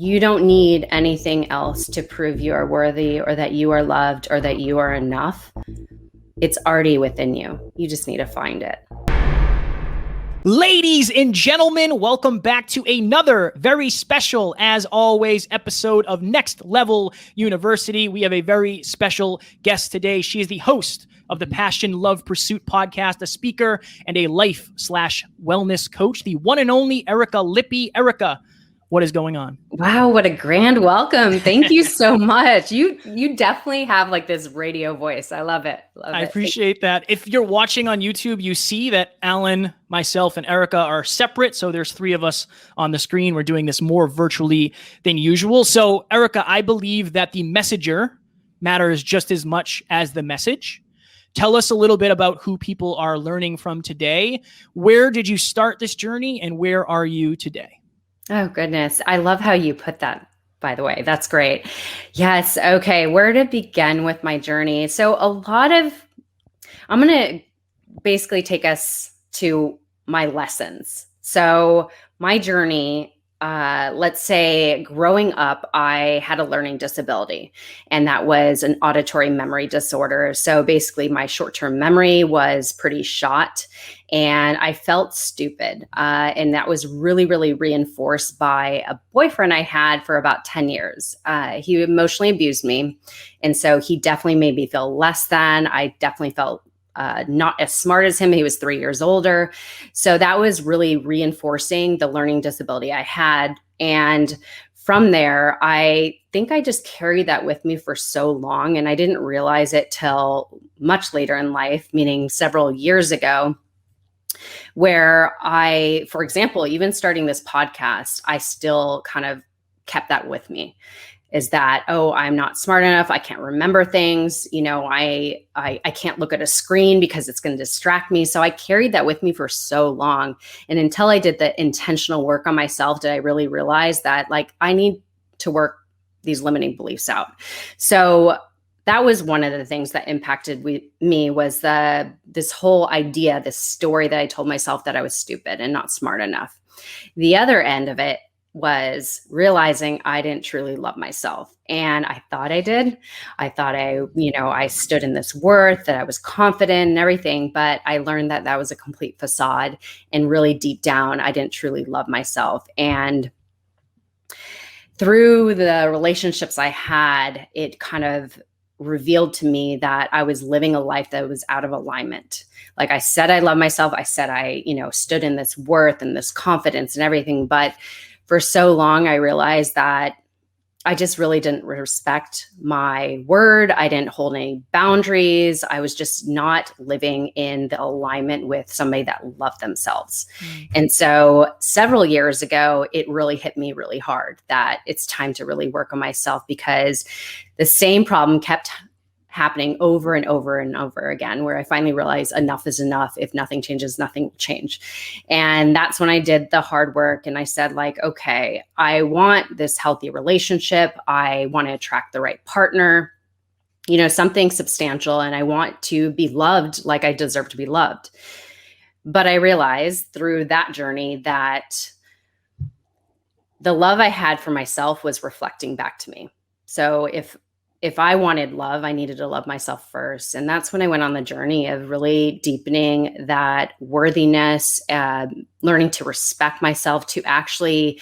You don't need anything else to prove you are worthy or that you are loved or that you are enough. It's already within you. You just need to find it. Ladies and gentlemen, welcome back to another very special, as always, episode of Next Level University. We have a very special guest today. She is the host of the Passion, Love, Pursuit podcast, a speaker, and a life/wellness coach, the one and only Erica Lippy. Erica, what is going on? Wow, what a grand welcome. Thank you so much. You definitely have like this radio voice. I love it. I appreciate that. If you're watching on YouTube, you see that Alan, myself, and Erica are separate. So there's three of us on the screen. We're doing this more virtually than usual. So Erica, I believe that the messenger matters just as much as the message. Tell us a little bit about who people are learning from today. Where did you start this journey and where are you today? Oh, goodness. I love how you put that, by the way. That's great. Yes. Okay. Where to begin with my journey? So I'm going to basically take us to my lessons. So my journey, let's say growing up, I had a learning disability, and that was an auditory memory disorder. So basically my short-term memory was pretty shot and I felt stupid. And that was really, really reinforced by a boyfriend I had for about 10 years. He emotionally abused me. And so he definitely made me feel less than. I definitely felt not as smart as him. He was 3 years older. So that was really reinforcing the learning disability I had. And from there, I think I just carried that with me for so long. And I didn't realize it till much later in life, meaning several years ago, where for example, even starting this podcast, I still kind of kept that with me. Is that, oh, I'm not smart enough. I can't remember things. I can't look at a screen because it's going to distract me. So I carried that with me for so long. And until I did the intentional work on myself, did I really realize that I need to work these limiting beliefs out. So that was one of the things that impacted me was this whole idea, this story that I told myself that I was stupid and not smart enough. The other end of it was realizing I didn't truly love myself. And I thought I did. I thought I stood in this worth, that I was confident and everything, but I learned that that was a complete facade. And really deep down, I didn't truly love myself. And through the relationships I had, it kind of revealed to me that I was living a life that was out of alignment. Like I said, I love myself. I said I, stood in this worth and this confidence and everything, but for so long, I realized that I just really didn't respect my word. I didn't hold any boundaries. I was just not living in the alignment with somebody that loved themselves. And so several years ago, it really hit me really hard that it's time to really work on myself, because the same problem kept happening over and over and over again, where I finally realized enough is enough. If nothing changes, nothing will change. And that's when I did the hard work. And I said, okay, I want this healthy relationship. I want to attract the right partner, something substantial. And I want to be loved like I deserve to be loved. But I realized through that journey that the love I had for myself was reflecting back to me. So if I wanted love, I needed to love myself first. And that's when I went on the journey of really deepening that worthiness, learning to respect myself, to actually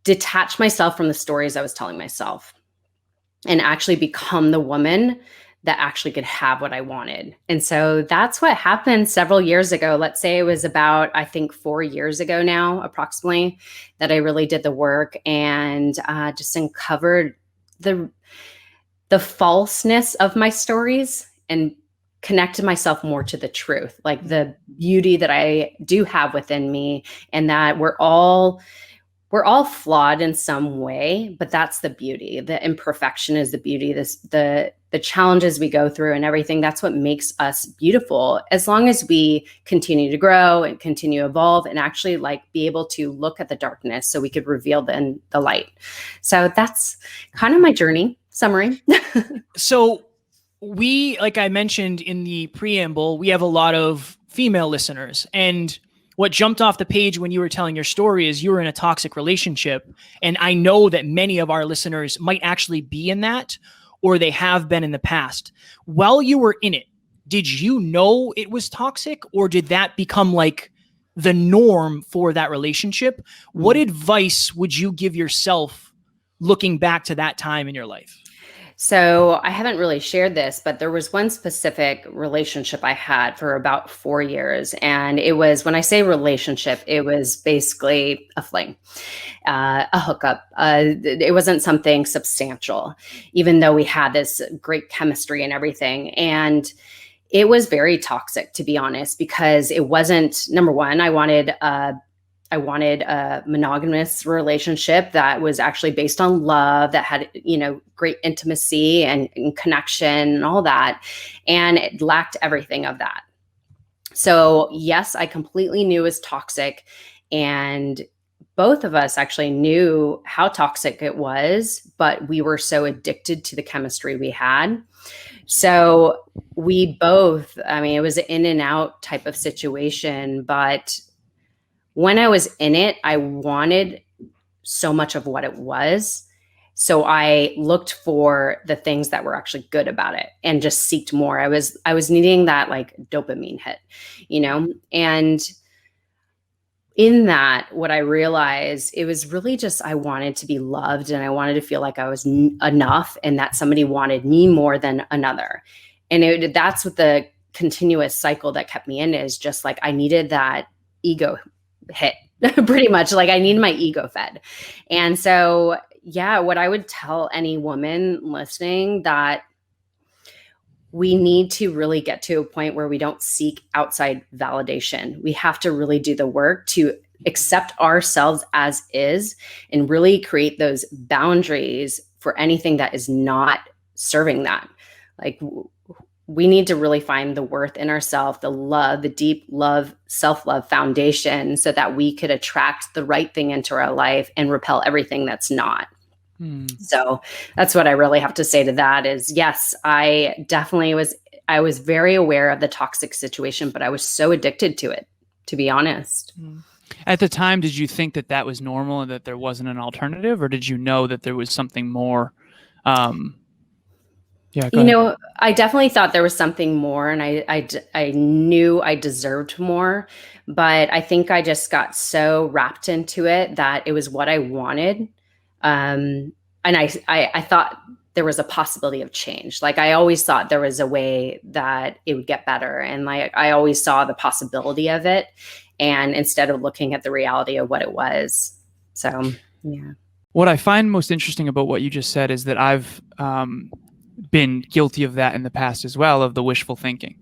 detach myself from the stories I was telling myself and actually become the woman that actually could have what I wanted. And so that's what happened several years ago. Let's say it was about, I think 4 years ago now, approximately, that I really did the work and just uncovered the falseness of my stories and connected myself more to the truth, like the beauty that I do have within me, and that we're all flawed in some way, but that's the beauty. The imperfection is the beauty. The challenges we go through and everything, that's what makes us beautiful, as long as we continue to grow and continue to evolve and actually be able to look at the darkness so we could reveal the light. So that's kind of my journey summary. So we, like I mentioned in the preamble, we have a lot of female listeners, and what jumped off the page when you were telling your story is you were in a toxic relationship. And I know that many of our listeners might actually be in that, or they have been in the past. While you were in it, did you know it was toxic, or did that become like the norm for that relationship? What advice would you give yourself looking back to that time in your life? So I haven't really shared this, but there was one specific relationship I had for about 4 years. And it was, when I say relationship, it was basically a fling, a hookup. It wasn't something substantial, even though we had this great chemistry and everything. And it was very toxic, to be honest, because it wasn't, number one, I wanted a monogamous relationship that was actually based on love, that had, great intimacy and connection and all that. And it lacked everything of that. So yes, I completely knew it was toxic. And both of us actually knew how toxic it was, but we were so addicted to the chemistry we had. So we both, it was an in and out type of situation, but when I was in it, I wanted so much of what it was. So I looked for the things that were actually good about it and just seeked more. I was needing that like dopamine hit, and in that, what I realized, it was really just, I wanted to be loved and I wanted to feel like I was enough and that somebody wanted me more than another. And that's what the continuous cycle that kept me in is just like, I needed that ego hit pretty much, like I need my ego fed. And so, yeah, what I would tell any woman listening, that we need to really get to a point where we don't seek outside validation. We have to really do the work to accept ourselves as is and really create those boundaries for anything that is not serving that. Like, we need to really find the worth in ourselves, the love, the deep love, self-love foundation, so that we could attract the right thing into our life and repel everything that's not. So that's what I really have to say to that is, yes, I was very aware of the toxic situation, but I was so addicted to it, to be honest. At the time, did you think that that was normal and that there wasn't an alternative, or did you know that there was something more? Yeah, I definitely thought there was something more, and I knew I deserved more, but I think I just got so wrapped into it that it was what I wanted. And I thought there was a possibility of change. Like, I always thought there was a way that it would get better. And like, I always saw the possibility of it. And instead of looking at the reality of what it was. So, yeah. What I find most interesting about what you just said is that I've been guilty of that in the past as well, of the wishful thinking.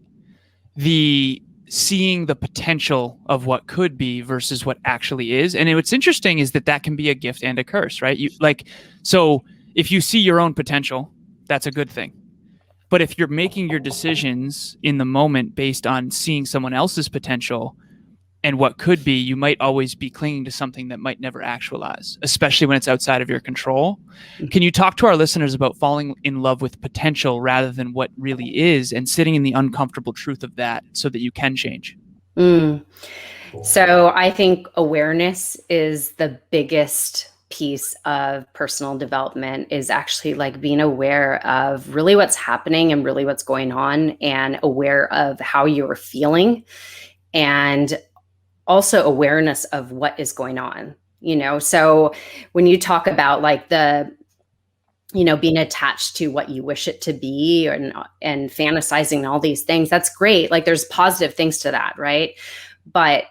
The seeing the potential of what could be versus what actually is. And what's interesting is that can be a gift and a curse, right? So if you see your own potential, that's a good thing. But if you're making your decisions in the moment based on seeing someone else's potential and what could be, you might always be clinging to something that might never actualize, especially when it's outside of your control. Can you talk to our listeners about falling in love with potential rather than what really is, and sitting in the uncomfortable truth of that so that you can change? So I think awareness is the biggest piece of personal development, is actually like being aware of really what's happening and really what's going on, and aware of how you're feeling, and also awareness of what is going on, So when you talk about like being attached to what you wish it to be, and fantasizing all these things, that's great. Like, there's positive things to that, right? But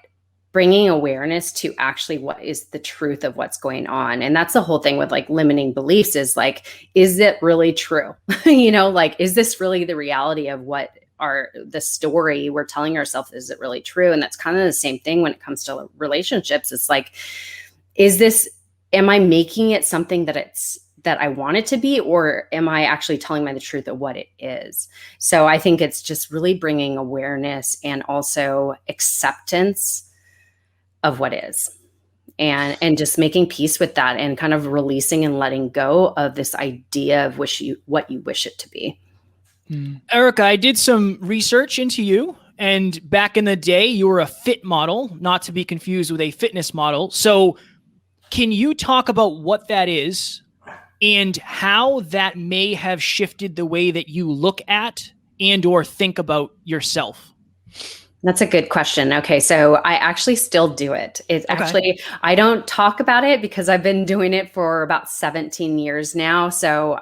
bringing awareness to actually what is the truth of what's going on. And that's the whole thing with like limiting beliefs, is like, is it really true? Like, is this really the reality of what the story we're telling ourselves? Is it really true? And that's kind of the same thing when it comes to relationships. It's like, am I making it something that I want it to be, or am I actually telling the truth of what it is? So I think it's just really bringing awareness and also acceptance of what is, and just making peace with that, and kind of releasing and letting go of this idea of what you wish it to be. Erica, I did some research into you, And back in the day, you were a fit model, not to be confused with a fitness model. So can you talk about what that is and how that may have shifted the way that you look at and or think about yourself? That's a good question. Okay, so I actually still do it. It's Okay. actually, I don't talk about it because I've been doing it for about 17 years now. So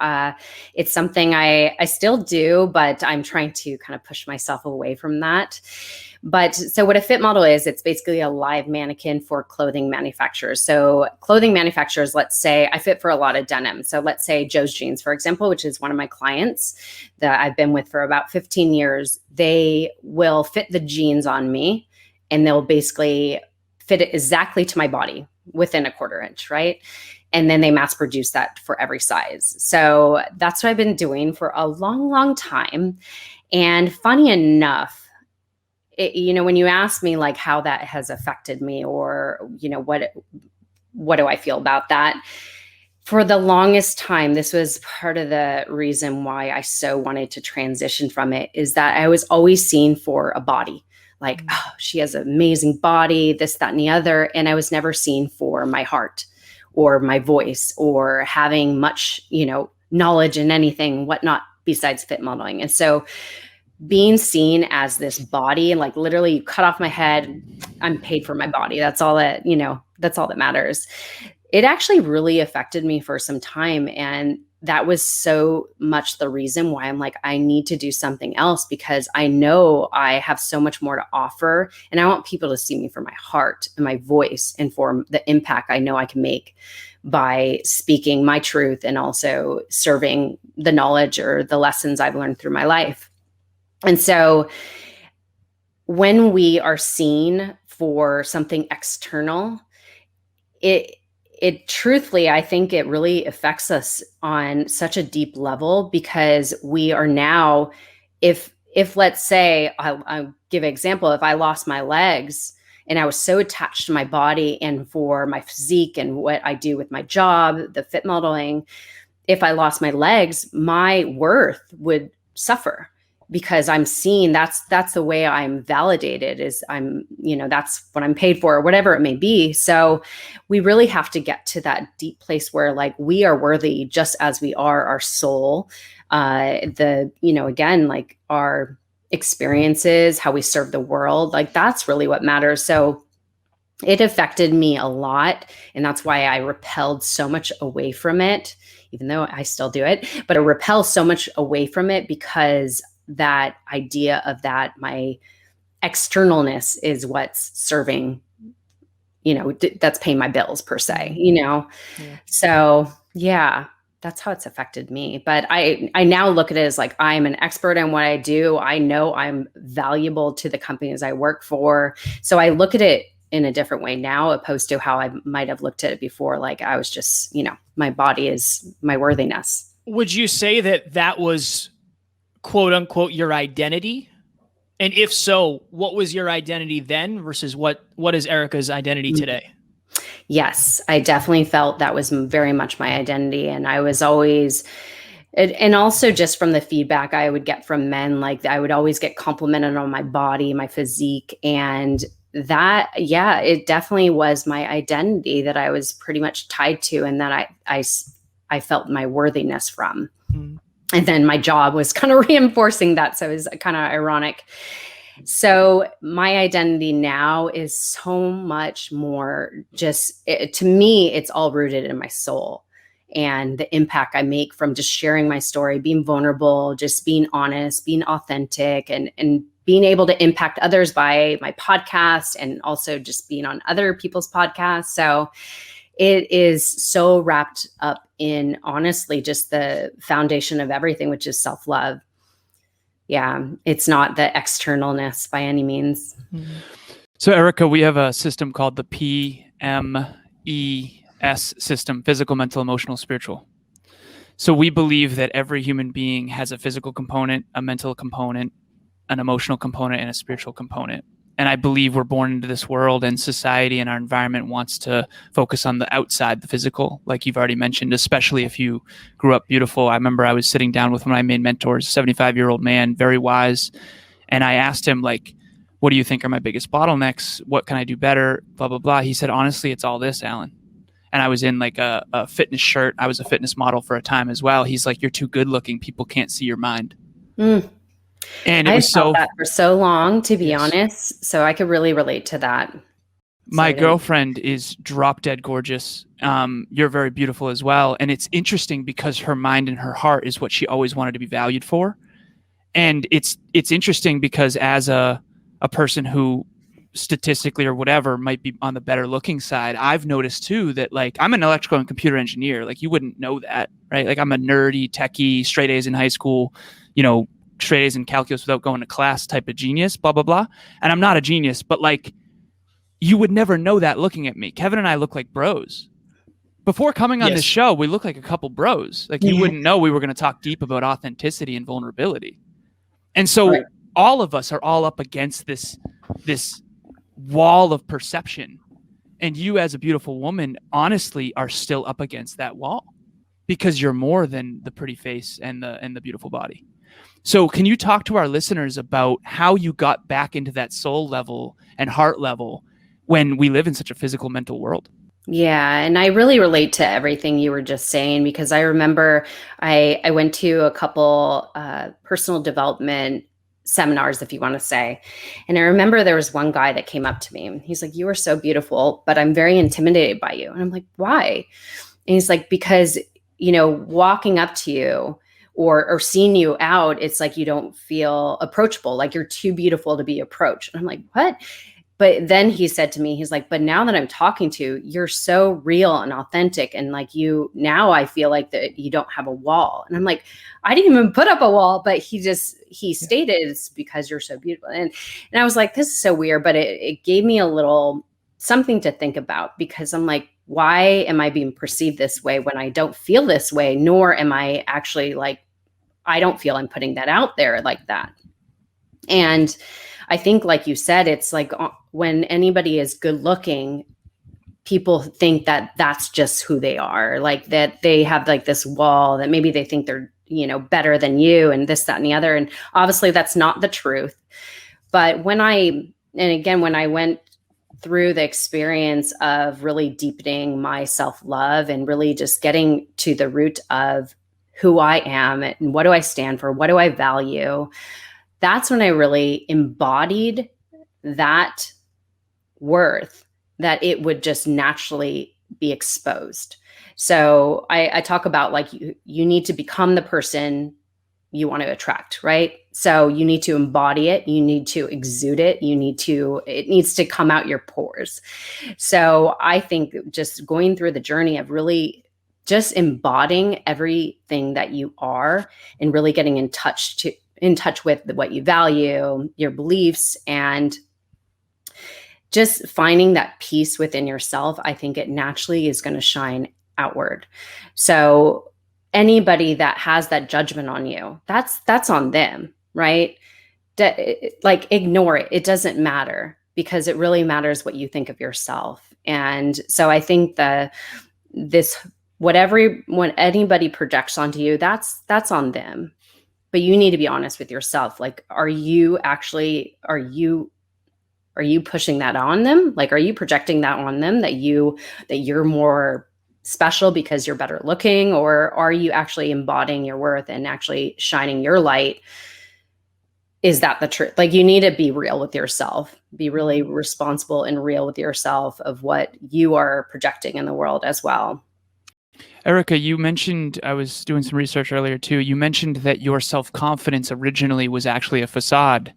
it's something I still do, but I'm trying to kind of push myself away from that. But so what a fit model is, it's basically a live mannequin for clothing manufacturers. So clothing manufacturers, let's say I fit for a lot of denim. So let's say Joe's Jeans, for example, which is one of my clients that I've been with for about 15 years. They will fit the jeans on me and they'll basically fit it exactly to my body within a 1/4 inch, right? And then they mass produce that for every size. So that's what I've been doing for a long, long time. And funny enough, when you ask me like how that has affected me or, what do I feel about that? For the longest time, this was part of the reason why I so wanted to transition from it, is that I was always seen for a body. Like, oh, she has an amazing body, this, that, and the other. And I was never seen for my heart or my voice or having much, knowledge in anything, whatnot, besides fit modeling. And so being seen as this body, like literally you cut off my head, I'm paid for my body. That's all that, that's all that matters. It actually really affected me for some time. And that was so much the reason why I'm like, I need to do something else, because I know I have so much more to offer. And I want people to see me for my heart and my voice and for the impact I know I can make by speaking my truth and also serving the knowledge or the lessons I've learned through my life. And so when we are seen for something external, it truthfully, I think it really affects us on such a deep level, because we are now, if let's say, I'll give an example, if I lost my legs and I was so attached to my body and for my physique and what I do with my job, the fit modeling, if I lost my legs, my worth would suffer. Because I'm seen, that's the way I'm validated, is I'm, that's what I'm paid for, or whatever it may be. So we really have to get to that deep place where like we are worthy just as we are, our soul, again, like our experiences, how we serve the world, like that's really what matters. So it affected me a lot. And that's why I repelled so much away from it, even though I still do it, but I repel so much away from it, because that idea of that my externalness is what's serving, that's paying my bills per se, Yeah. So yeah, that's how it's affected me. But I now look at it as like, I'm an expert in what I do. I know I'm valuable to the companies I work for. So I look at it in a different way now, opposed to how I might have looked at it before. Like I was just, my body is my worthiness. Would you say that was quote unquote your identity? And if so, what was your identity then versus what is Erica's identity today? Yes, I definitely felt that was very much my identity. And I was always, and also just from the feedback I would get from men, like I would always get complimented on my body, my physique. And that, yeah, it definitely was my identity that I was pretty much tied to, and that I felt my worthiness from. Mm. And then my job was kind of reinforcing that. So it was kind of ironic. So my identity now is so much more to me, it's all rooted in my soul and the impact I make from just sharing my story, being vulnerable, just being honest, being authentic, and being able to impact others by my podcast and also just being on other people's podcasts. So it is so wrapped up in, honestly, just the foundation of everything, which is self-love. Yeah, it's not the externalness by any means. So, Erica, we have a system called the PMES system, physical, mental, emotional, spiritual. So we believe that every human being has a physical component, a mental component, an emotional component, and a spiritual component. And I believe we're born into this world, and society and our environment wants to focus on the outside, the physical, like you've already mentioned, especially if you grew up beautiful. I remember I was sitting down with one of my main mentors, a 75-year-old man, very wise. And I asked him, like, what do you think are my biggest bottlenecks? What can I do better? Blah, blah, blah. He said, honestly, it's all this, Alan. And I was in like a fitness shirt. I was a fitness model for a time as well. He's like, you're too good looking. People can't see your mind. And it was felt that for so long, to be honest. So I could really relate to that. My girlfriend is drop dead gorgeous. You're very beautiful as well. And it's interesting because her mind and her heart is what she always wanted to be valued for. And it's interesting because as a person who statistically or whatever might be on the better looking side, I've noticed too that like I'm an electrical and computer engineer. Like you wouldn't know that, right? Like I'm a nerdy, techie, straight A's in high school, straight A's in calculus without going to class type of genius, blah, blah, blah. And I'm not a genius, but like you would never know that looking at me. Kevin and I look like bros. Before coming on this show, we look like a couple bros. Like you wouldn't know we were going to talk deep about authenticity and vulnerability. And so all of us are all up against this wall of perception. And you as a beautiful woman, honestly, are still up against that wall because you're more than the pretty face and the beautiful body. So can you talk to our listeners about how you got back into that soul level and heart level when we live in such a physical, mental world? Yeah. And I really relate to everything you were just saying, because I remember I went to a couple personal development seminars, if you want to say. And I remember there was one guy that came up to me and he's like, you are so beautiful, but I'm very intimidated by you. And I'm like, why? And he's like, because, walking up to you or seeing you out, it's like you don't feel approachable, like you're too beautiful to be approached. And I'm like, what? But then he said to me, he's like, but now that I'm talking to you, you're so real and authentic. And like now I feel like that you don't have a wall. And I'm like, I didn't even put up a wall, but he stated it's because you're so beautiful. And I was like, this is so weird, but it gave me a little something to think about, because I'm like, why am I being perceived this way when I don't feel this way? Nor am I actually like, I don't feel I'm putting that out there like that. And I think, like you said, it's like when anybody is good looking, people think that that's just who they are, like that they have like this wall that maybe they think they're, better than you and this, that, and the other. And obviously that's not the truth. But when I went through the experience of really deepening my self-love and really just getting to the root of who I am and what do I stand for, what do I value, that's when I really embodied that worth, that it would just naturally be exposed. So I talk about like you need to become the person you want to attract, right? So you need to embody it. You need to exude it. It needs to come out your pores. So I think just going through the journey of really just embodying everything that you are and really getting in touch with what you value, your beliefs, and just finding that peace within yourself, I think it naturally is going to shine outward. So anybody that has that judgment on you, that's on them, right? Like ignore it. It doesn't matter, because it really matters what you think of yourself. And so I think when anybody projects onto you, that's on them. But you need to be honest with yourself. Like, are you pushing that on them? Like, are you projecting that on them that you're more special because you're better looking? Or are you actually embodying your worth and actually shining your light? Is that the truth? Like, you need to be real with yourself, be really responsible and real with yourself of what you are projecting in the world as well. Erica, you mentioned, I was doing some research earlier too, you mentioned that your self-confidence originally was actually a facade.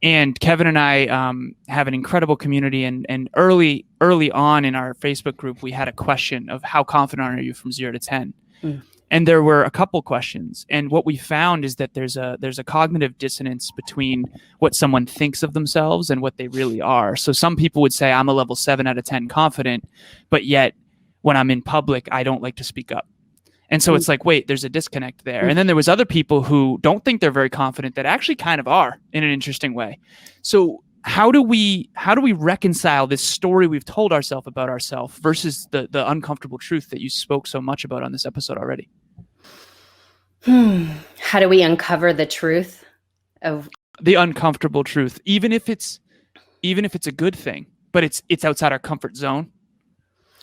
And Kevin and I have an incredible community, and early on in our Facebook group, we had a question of how confident are you from 0 to 10? Mm. And there were a couple questions. And what we found is that there's a cognitive dissonance between what someone thinks of themselves and what they really are. So some people would say, I'm a level 7 out of 10 confident, but yet when I'm in public, I don't like to speak up. And so it's like, wait, there's a disconnect there. And then there was other people who don't think they're very confident that actually kind of are in an interesting way. So how do we reconcile this story we've told ourselves about ourselves versus the uncomfortable truth that you spoke so much about on this episode already? How do we uncover the truth of the uncomfortable truth, even if it's even if it's a good thing, but it's outside our comfort zone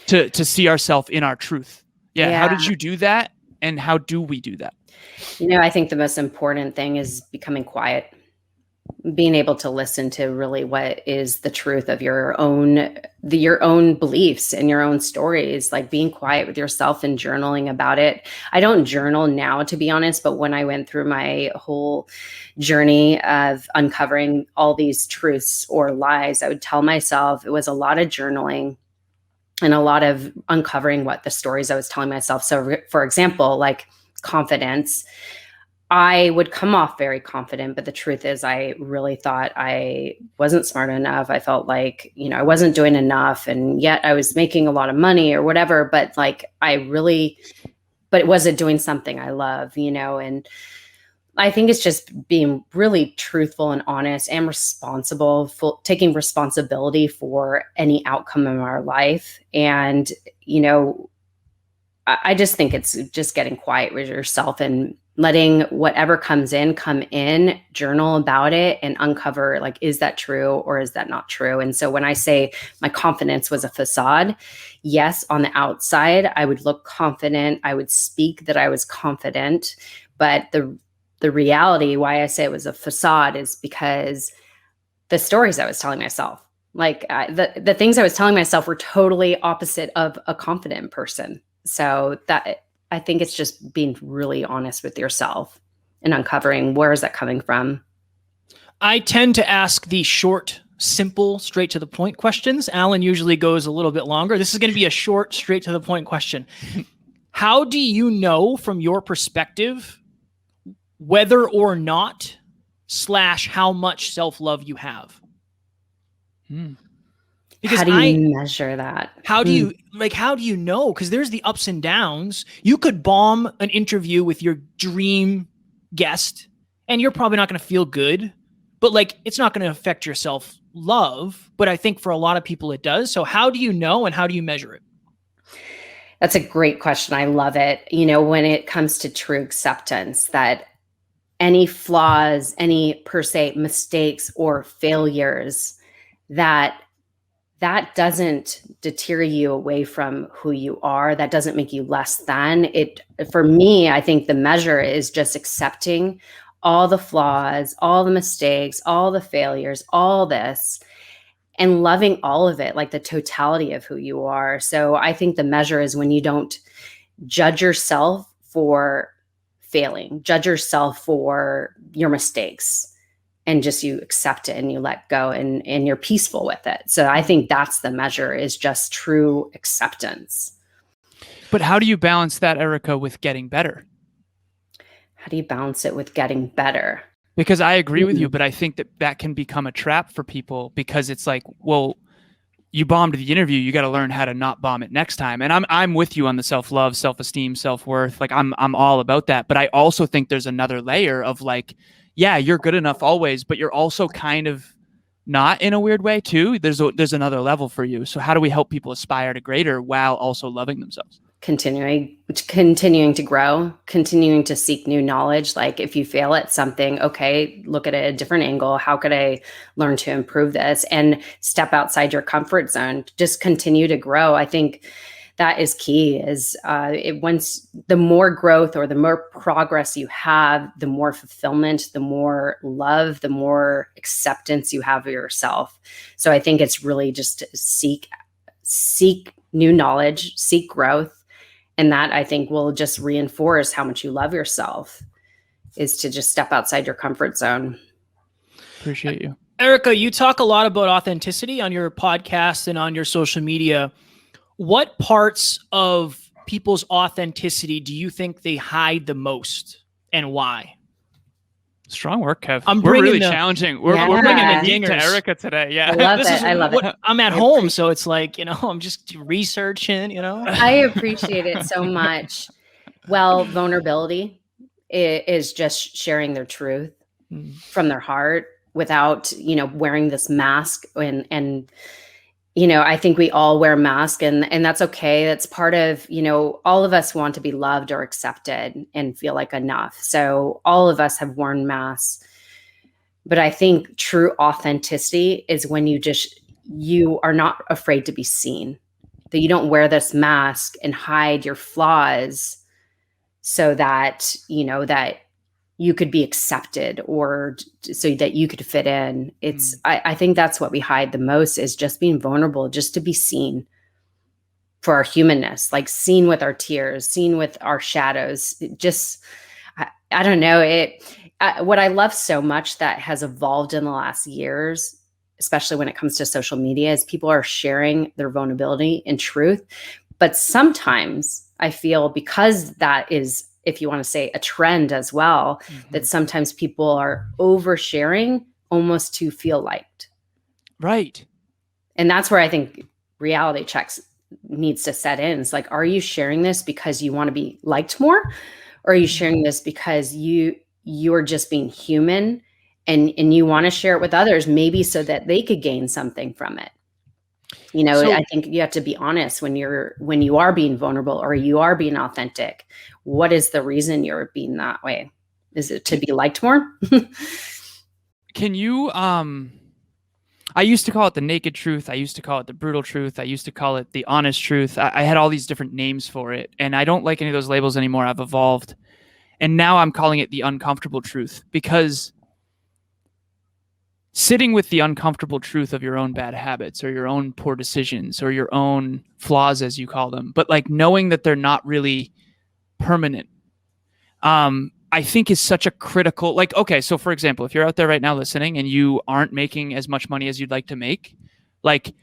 to see ourselves in our truth. Yeah. How did you do that? And how do we do that? I think the most important thing is becoming quiet, being able to listen to really what is the truth of your own beliefs and your own stories, like being quiet with yourself and journaling about it. I don't journal now, to be honest, but when I went through my whole journey of uncovering all these truths or lies, I would tell myself it was a lot of journaling and a lot of uncovering what the stories I was telling myself. So for example, like confidence, I would come off very confident, but the truth is I really thought I wasn't smart enough. I felt like, I wasn't doing enough, and yet I was making a lot of money or whatever, but but was it doing something I love, and I think it's just being really truthful and honest and responsible, taking responsibility for any outcome in our life. And, I just think it's just getting quiet with yourself and letting whatever comes in, come in, journal about it and uncover, like, is that true or is that not true? And so when I say my confidence was a facade, yes, on the outside, I would look confident. I would speak that I was confident, but the reality why I say it was a facade is because the stories I was telling myself, like the things I was telling myself were totally opposite of a confident person. So that I think it's just being really honest with yourself and uncovering where is that coming from. I tend to ask the short, simple, straight to the point questions. Alan usually goes a little bit longer. This is going to be a short, straight to the point question. How do you know from your perspective whether or not / how much self-love you have? Because how do you measure that? How do you know? Because there's the ups and downs. You could bomb an interview with your dream guest and you're probably not going to feel good, but it's not going to affect your self-love. But I think for a lot of people it does. So how do you know and how do you measure it? That's a great question. I love it. When it comes to true acceptance, that any flaws, any per se mistakes or failures, that doesn't deter you away from who you are. That doesn't make you less than it. For me, I think the measure is just accepting all the flaws, all the mistakes, all the failures, all this, and loving all of it, like the totality of who you are. So I think the measure is when you don't judge yourself for failing, judge yourself for your mistakes, and just you accept it and you let go and you're peaceful with it. So I think that's the measure, is just true acceptance. But how do you balance that, Erica, with getting better? How do you balance it with getting better? Because I agree with you, but I think that can become a trap for people, because it's like, well, you bombed the interview, you got to learn how to not bomb it next time. And I'm with you on the self-love, self-esteem, self-worth. Like I'm all about that. But I also think there's another layer of yeah, you're good enough always, but you're also kind of not, in a weird way too. There's another level for you. So how do we help people aspire to greater while also loving themselves? Continuing to grow, continuing to seek new knowledge. Like if you fail at something, okay, look at it a different angle. How could I learn to improve this? And step outside your comfort zone. Just continue to grow. I think that is key. Is once the more growth or the more progress you have, the more fulfillment, the more love, the more acceptance you have of yourself. So I think it's really just to seek new knowledge, seek growth. And that, I think, will just reinforce how much you love yourself, is to just step outside your comfort zone. Appreciate you. Erica, you talk a lot about authenticity on your podcast and on your social media. What parts of people's authenticity do you think they hide the most, and why? Strong work, Kev. We're really challenging. We're bringing the heat to Erica today. Yeah, I love it. I'm at home, so it's I'm just researching. I appreciate it so much. Well, vulnerability is just sharing their truth from their heart without wearing this mask and I think we all wear masks, and that's okay. That's part of, all of us want to be loved or accepted and feel like enough. So all of us have worn masks. But I think true authenticity is when you are not afraid to be seen, that you don't wear this mask and hide your flaws so that, that you could be accepted or so that you could fit in. I think that's what we hide the most, is just being vulnerable, just to be seen for our humanness, like seen with our tears, seen with our shadows. I don't know. What I love so much that has evolved in the last years, especially when it comes to social media, is people are sharing their vulnerability and truth. But sometimes I feel, because that is, if you want to say, a trend as well, that sometimes people are oversharing almost to feel liked. Right. And that's where I think reality checks needs to set in. It's like, are you sharing this because you want to be liked more? Or are you sharing this because you're just being human and you want to share it with others, maybe so that they could gain something from it? So, I think you have to be honest when you are being vulnerable or you are being authentic. What is the reason you're being that way? Is it to be liked more? Can you, I used to call it the naked truth. I used to call it the brutal truth. I used to call it the honest truth. I had all these different names for it, and I don't like any of those labels anymore. I've evolved. And now I'm calling it the uncomfortable truth, because sitting with the uncomfortable truth of your own bad habits or your own poor decisions or your own flaws, as you call them, but like knowing that they're not really permanent, I think is such a critical, like, okay, so for example, if you're out there right now listening and you aren't making as much money as you'd like to make, like,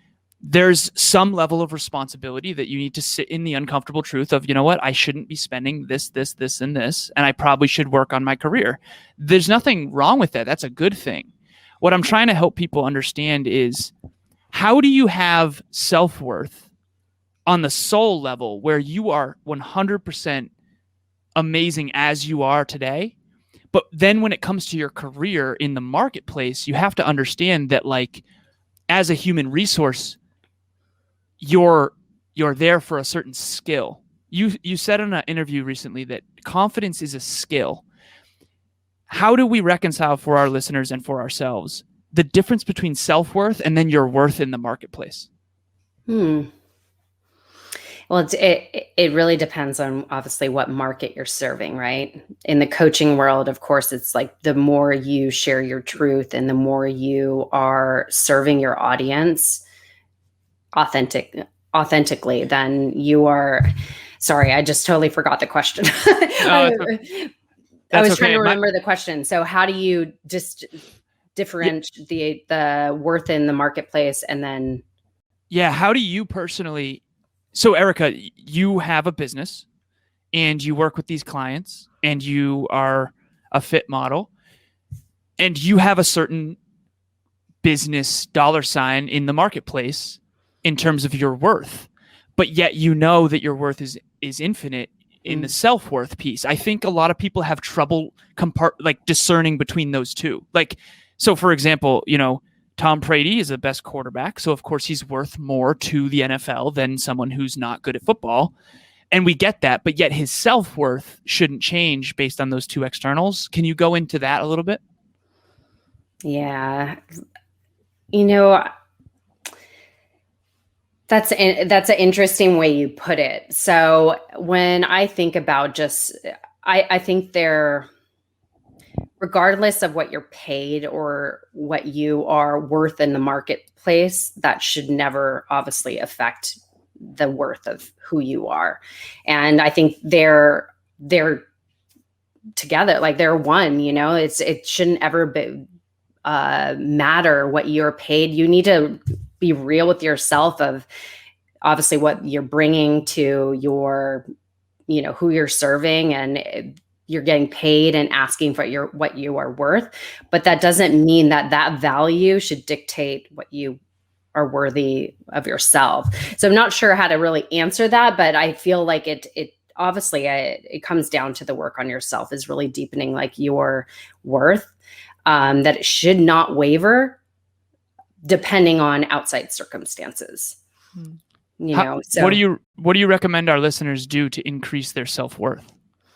there's some level of responsibility that you need to sit in the uncomfortable truth of, you know what, I shouldn't be spending this, and this, and I probably should work on my career. There's nothing wrong with that. That's a good thing. What I'm trying to help people understand is, how do you have self-worth on the soul level where you are 100% amazing as you are today? But then when it comes to your career in the marketplace, you have to understand that, like, as a human resource, you're there for a certain skill. You said in an interview recently that confidence is a skill. How do we reconcile for our listeners and for ourselves the difference between self-worth and then your worth in the marketplace? Well, it really depends on, obviously, what market you're serving, right? In the coaching world, of course, it's like the more you share your truth and the more you are serving your audience authentically, then you are. Sorry, I just totally forgot the question. I was trying to remember the question. So how do you just differentiate the worth in the marketplace, and then? Yeah. How do you personally? So Erica, you have a business and you work with these clients and you are a fit model and you have a certain business dollar sign in the marketplace in terms of your worth, but yet you know that your worth is infinite in the self-worth piece. I think a lot of people have trouble discerning between those two. Like, so for example, Tom Brady is the best quarterback, so of course he's worth more to the NFL than someone who's not good at football. And we get that, but yet his self-worth shouldn't change based on those two externals. Can you go into that a little bit? Yeah. That's an interesting way you put it. So when I think about I think regardless of what you're paid or what you are worth in the marketplace, that should never obviously affect the worth of who you are. And I think they're together, like they're one, it shouldn't ever be, matter what you're paid. You need to be real with yourself of obviously what you're bringing to your, who you're serving, and you're getting paid and asking for what you are worth. But that doesn't mean that value should dictate what you are worthy of yourself. So I'm not sure how to really answer that, but I feel like it obviously it comes down to the work on yourself is really deepening like your worth, that it should not waver depending on outside circumstances. So what do you recommend our listeners do to increase their self-worth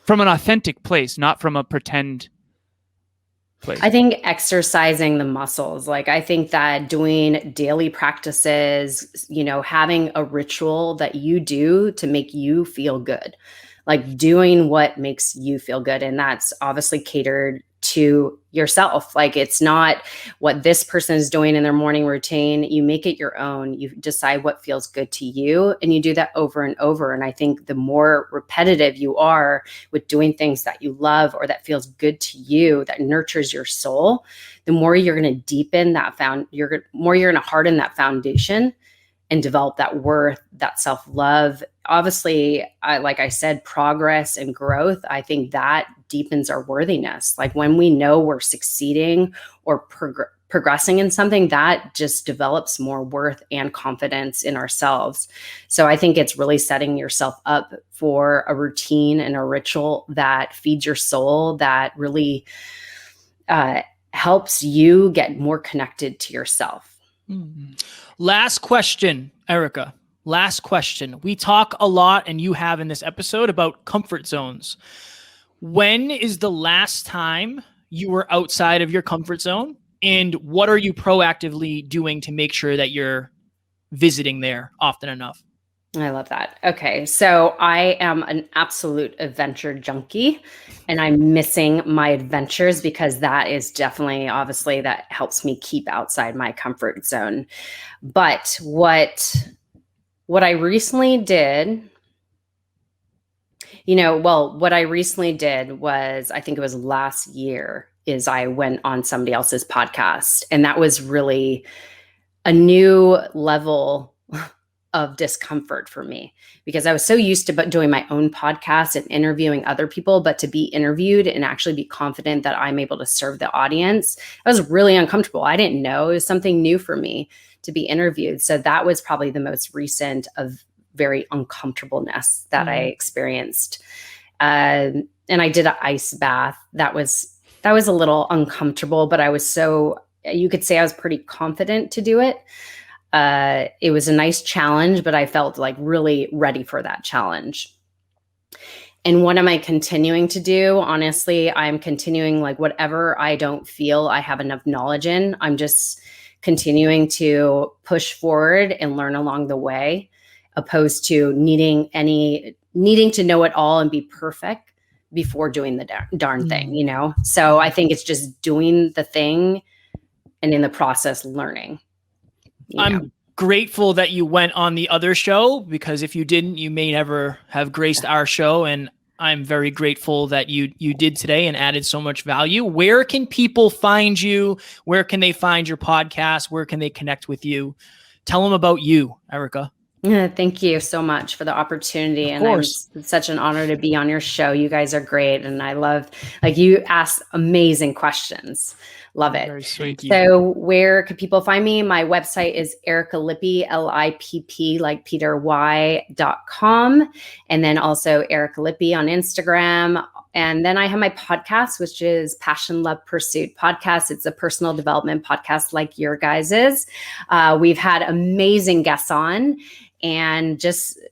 from an authentic place, not from a pretend place? I think exercising the muscles. Like, I think that doing daily practices, having a ritual that you do to make you feel good, like doing what makes you feel good. And that's obviously catered to yourself. Like, it's not what this person is doing in their morning routine. You make it your own. You decide what feels good to you, and you do that over and over. And I think the more repetitive you are with doing things that you love or that feels good to you, that nurtures your soul, the more you're going to deepen that more you're going to harden that foundation and develop that worth, that self-love. Obviously, like I said, progress and growth, I think that deepens our worthiness. Like, when we know we're succeeding or progressing in something, that just develops more worth and confidence in ourselves. So I think it's really setting yourself up for a routine and a ritual that feeds your soul, that really helps you get more connected to yourself. Mm-hmm. Last question, Erica. Last question. We talk a lot, and you have in this episode, about comfort zones. When is the last time you were outside of your comfort zone? And what are you proactively doing to make sure that you're visiting there often enough? I love that. Okay. So I am an absolute adventure junkie, and I'm missing my adventures, because that is definitely, obviously, that helps me keep outside my comfort zone. But what I recently did, what I recently did was, I think it was last year, is I went on somebody else's podcast, and that was really a new level of discomfort for me, because I was so used to doing my own podcast and interviewing other people, but to be interviewed and actually be confident that I'm able to serve the audience, I was really uncomfortable. I didn't know. It was something new for me to be interviewed. So that was probably the most recent of very uncomfortableness that I experienced. And I did an ice bath. That was a little uncomfortable, but you could say I was pretty confident to do it. It was a nice challenge, but I felt like really ready for that challenge. And what am I continuing to do? Honestly, I'm continuing, like, whatever I don't feel I have enough knowledge in, I'm just continuing to push forward and learn along the way, opposed to needing to know it all and be perfect before doing the darn thing, So I think it's just doing the thing, and in the process, learning. I'm grateful that you went on the other show, because if you didn't, you may never have graced our show. And I'm very grateful that you did today and added so much value. Where can people find you? Where can they find your podcast? Where can they connect with you? Tell them about you, Erica. Yeah, thank you so much for the opportunity. And it's such an honor to be on your show. You guys are great. And I love, you ask amazing questions. Love it. Very sweet. So where could people find me? My website is Erica Lippy, Lipp, like Peter Y.com. And then also Erica Lippy on Instagram. And then I have my podcast, which is Passion, Love, Pursuit podcast. It's a personal development podcast like your guys's. We've had amazing guests on, and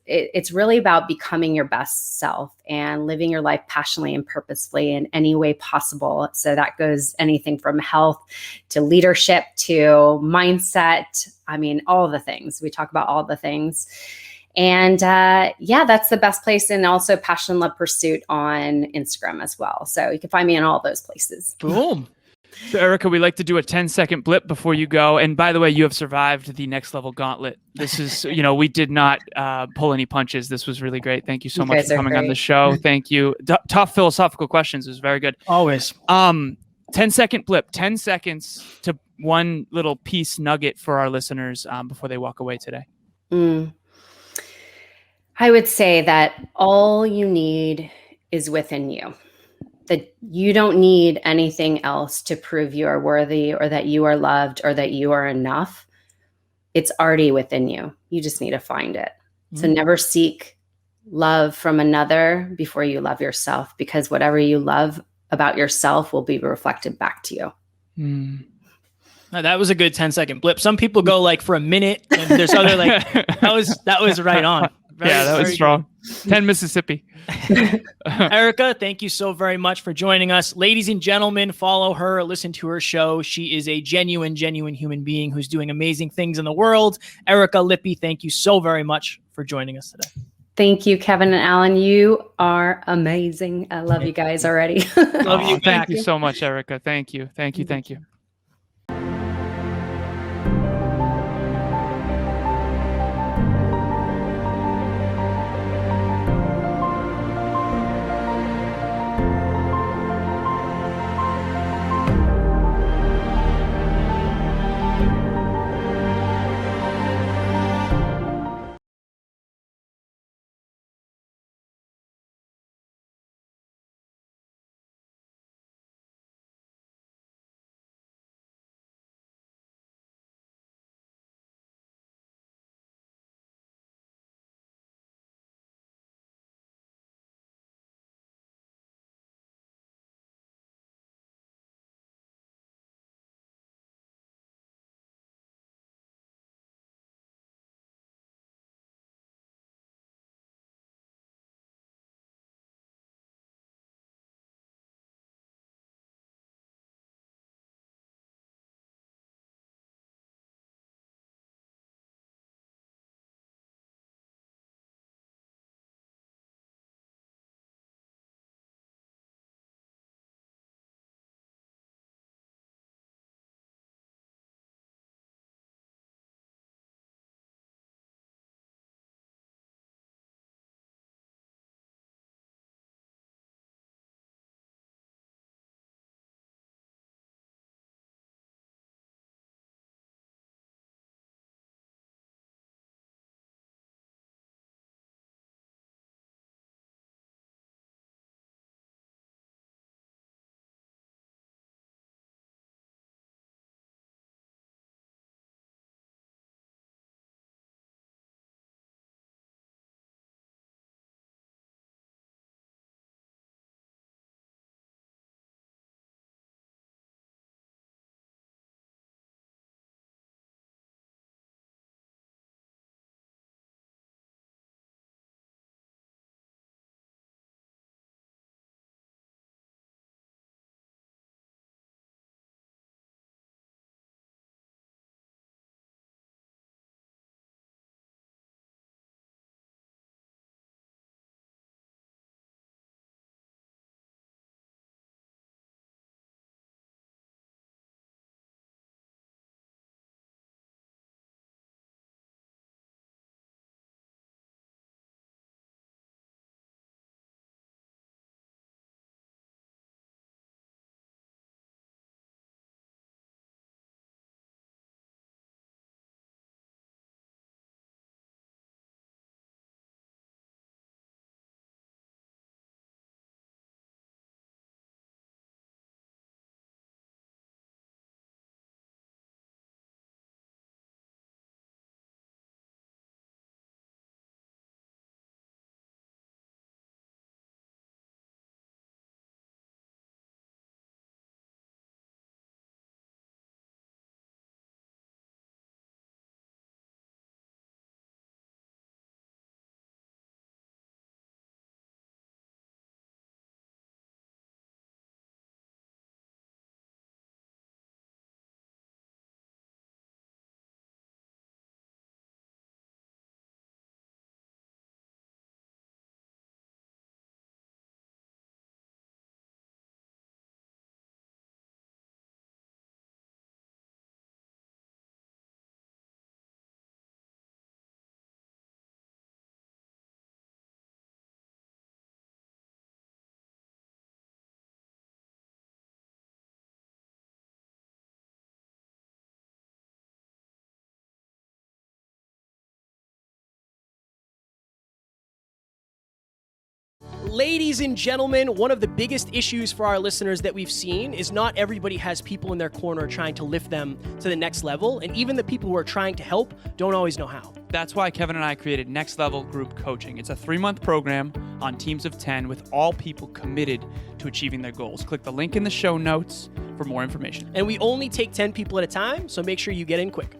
it's really about becoming your best self and living your life passionately and purposefully in any way possible. So that goes anything from health to leadership to mindset. I mean, all the things. We talk about all the things. And that's the best place. And also Passion, Love, Pursuit on Instagram as well. So you can find me in all those places. Boom. So Erica, we like to do a 10-second blip before you go. And by the way, you have survived the next level gauntlet. This is, we did not pull any punches. This was really great. Thank you so much for coming on the show. Thank you. Tough philosophical questions. It was very good. Always. 10-second blip, 10 seconds to one little piece nugget for our listeners before they walk away today. I would say that all you need is within you. That you don't need anything else to prove you are worthy, or that you are loved, or that you are enough. It's already within you. You just need to find it. So never seek love from another before you love yourself, because whatever you love about yourself will be reflected back to you. Now, that was a good 10-second blip. Some people go for a minute, and there's other that was right on. That was strong. 10 Mississippi. Erica, thank you so very much for joining us. Ladies and gentlemen, follow her, listen to her show. She is a genuine human being who's doing amazing things in the world. Erica Lippy, thank you so very much for joining us today. Thank you, Kevin and Alan. You are amazing. I love you guys already. Love you. Thank you so much, Erica. Thank you. Thank you. Ladies and gentlemen, one of the biggest issues for our listeners that we've seen is not everybody has people in their corner trying to lift them to the next level, and even the people who are trying to help don't always know how. That's why Kevin and I created Next Level Group Coaching. It's a 3-month program on teams of 10 with all people committed to achieving their goals. Click the link in the show notes for more information. And we only take 10 people at a time, so make sure you get in quick.